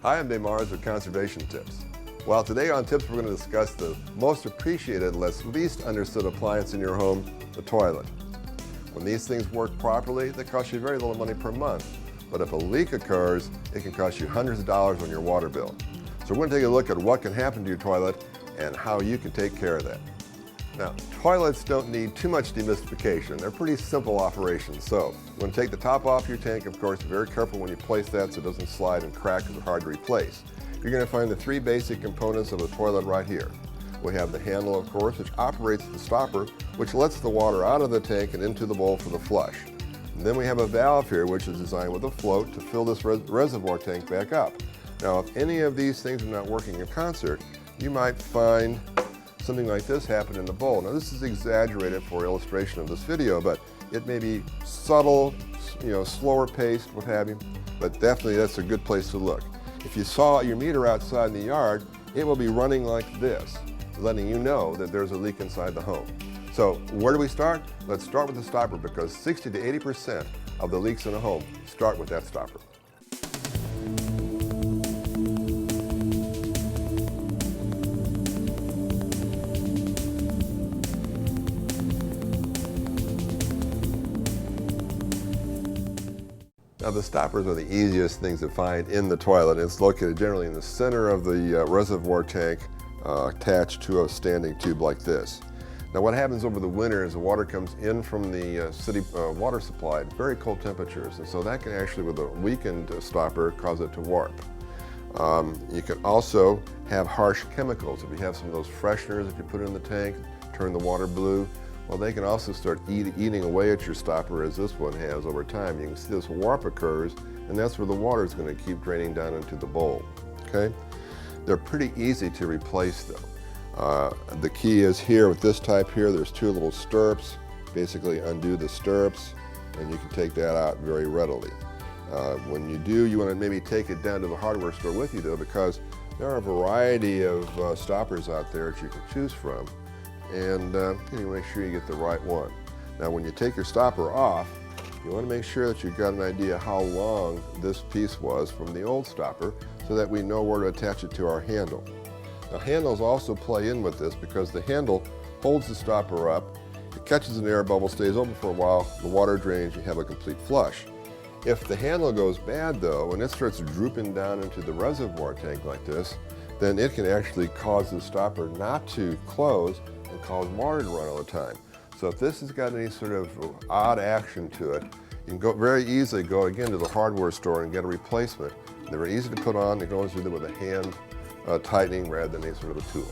Hi, I'm Dave Mars with Conservation Tips. Well, today on Tips we're going to discuss the most appreciated, least understood appliance in your home, the toilet. When these things work properly, they cost you very little money per month. But if a leak occurs, it can cost you hundreds of dollars on your water bill. So we're going to take a look at what can happen to your toilet and how you can take care of that. Now, toilets don't need too much demystification. They're pretty simple operations. So, you want to take the top off your tank, of course, be very careful when you place that so it doesn't slide and crack because they're hard to replace. You're going to find the three basic components of a toilet right here. We have the handle, of course, which operates the stopper, which lets the water out of the tank and into the bowl for the flush. And then we have a valve here, which is designed with a float to fill this reservoir tank back up. Now, if any of these things are not working in concert, you might find something like this happen in the bowl. Now, this is exaggerated for illustration of this video, but it may be subtle, slower paced, what have you, but definitely that's a good place to look. If you saw your meter outside in the yard, it will be running like this, letting you know that there's a leak inside the home. So where do we start? Let's start with the stopper, because 60 to 80% of the leaks in a home start with that stopper. Now, the stoppers are the easiest things to find in the toilet. It's located generally in the center of the reservoir tank, attached to a standing tube like this. Now, what happens over the winter is the water comes in from the city water supply at very cold temperatures, and so that can actually, with a weakened stopper, cause it to warp. You can also have harsh chemicals. If you have some of those fresheners that you put in the tank, turn the water blue, well, they can also start eating away at your stopper, as this one has over time. You can see this warp occurs, and that's where the water is going to keep draining down into the bowl. Okay? They're pretty easy to replace, though. The key is here with this type here, there's two little stirrups. Basically undo the stirrups, and you can take that out very readily. When you do, you want to maybe take it down to the hardware store with you, though, because there are a variety of stoppers out there that you can choose from. And you make sure you get the right one. Now, when you take your stopper off, you want to make sure that you've got an idea how long this piece was from the old stopper, so that we know where to attach it to our handle. Now, handles also play in with this, because the handle holds the stopper up, it catches an air bubble, stays open for a while, the water drains, you have a complete flush. If the handle goes bad, though, and it starts drooping down into the reservoir tank like this, then it can actually cause the stopper not to close and cause water to run all the time. So if this has got any sort of odd action to it, you can very easily go again to the hardware store and get a replacement. They're very easy to put on. You can always do them with a hand tightening rather than any sort of a tool.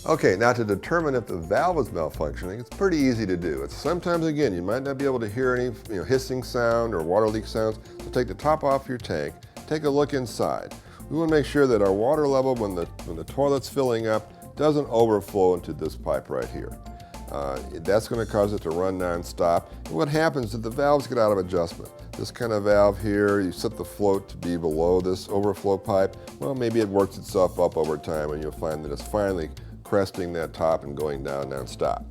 Okay, now to determine if the valve is malfunctioning, it's pretty easy to do. It's sometimes, again, you might not be able to hear any hissing sound or water leak sounds, so take the top off your tank, take a look inside. We want to make sure that our water level when the toilet's filling up doesn't overflow into this pipe right here. That's going to cause it to run non-stop. And what happens is the valves get out of adjustment. This kind of valve here, you set the float to be below this overflow pipe. Well, maybe it works itself up over time, and you'll find that it's finally cresting that top and going down non-stop.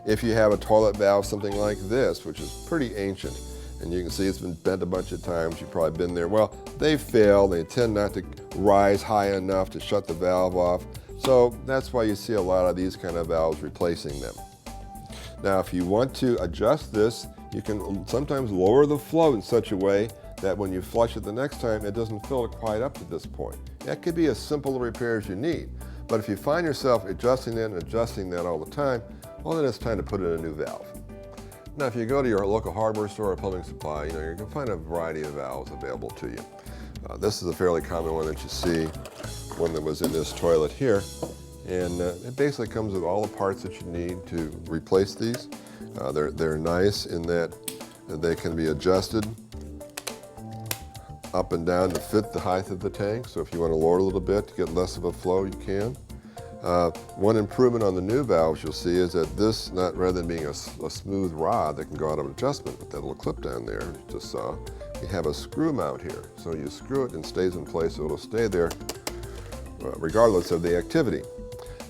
If you have a toilet valve, something like this, which is pretty ancient, and you can see it's been bent a bunch of times, you've probably been there. Well, they fail. They tend not to rise high enough to shut the valve off. So that's why you see a lot of these kind of valves replacing them. Now, if you want to adjust this, you can sometimes lower the flow in such a way that when you flush it the next time, it doesn't fill it quite up to this point. That could be as simple a repair as you need. But if you find yourself adjusting that and adjusting that all the time, well, then it's time to put in a new valve. Now, if you go to your local hardware store or plumbing supply, you can find a variety of valves available to you. This is a fairly common one that you see, one that was in this toilet here, and it basically comes with all the parts that you need to replace these. They're nice in that they can be adjusted up and down to fit the height of the tank, so if you want to lower a little bit to get less of a flow, you can. One improvement on the new valves you'll see is that this, rather than being a smooth rod that can go out of adjustment with that little clip down there you just saw, you have a screw mount here. So you screw it and it stays in place, so it'll stay there regardless of the activity.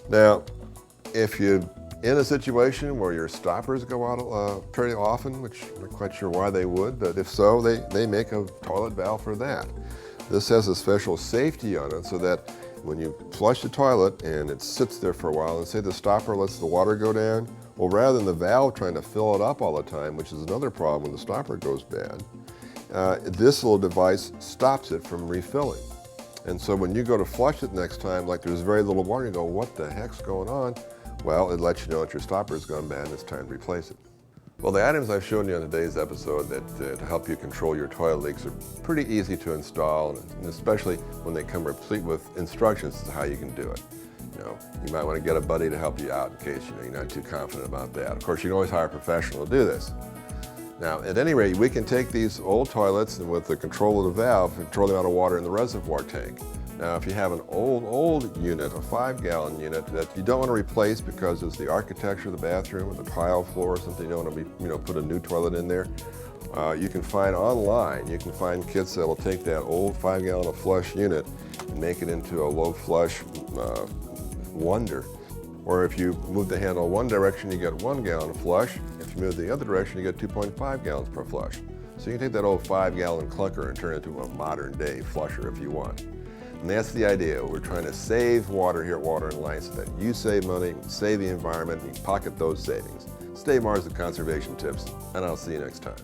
Now, if you're in a situation where your stoppers go out pretty often, which I'm not quite sure why they would, but if so, they make a toilet valve for that. This has a special safety on it so that when you flush the toilet and it sits there for a while, and say the stopper lets the water go down, well, rather than the valve trying to fill it up all the time, which is another problem when the stopper goes bad, this little device stops it from refilling. And so when you go to flush it next time, like there's very little water, you go, what the heck's going on? Well, it lets you know that your stopper's gone bad and it's time to replace it. Well, the items I've shown you on today's episode that to help you control your toilet leaks are pretty easy to install, and especially when they come complete with instructions as to how you can do it. You might want to get a buddy to help you out in case you're not too confident about that. Of course, you can always hire a professional to do this. Now, at any rate, we can take these old toilets and with the control of the valve, control the amount of water in the reservoir tank. Now, if you have an old unit, a 5-gallon unit that you don't want to replace because it's the architecture of the bathroom or the tile floor or something, you don't want to put a new toilet in there, you can find online, you can find kits that will take that old 5-gallon of flush unit and make it into a low flush wonder. Or if you move the handle one direction, you get 1 gallon of flush. If you move the other direction, you get 2.5 gallons per flush. So you can take that old 5-gallon clunker and turn it into a modern day flusher if you want. And that's the idea. We're trying to save water here at Water and Light so that you save money, save the environment, and you pocket those savings. Stay Mars with Conservation Tips, and I'll see you next time.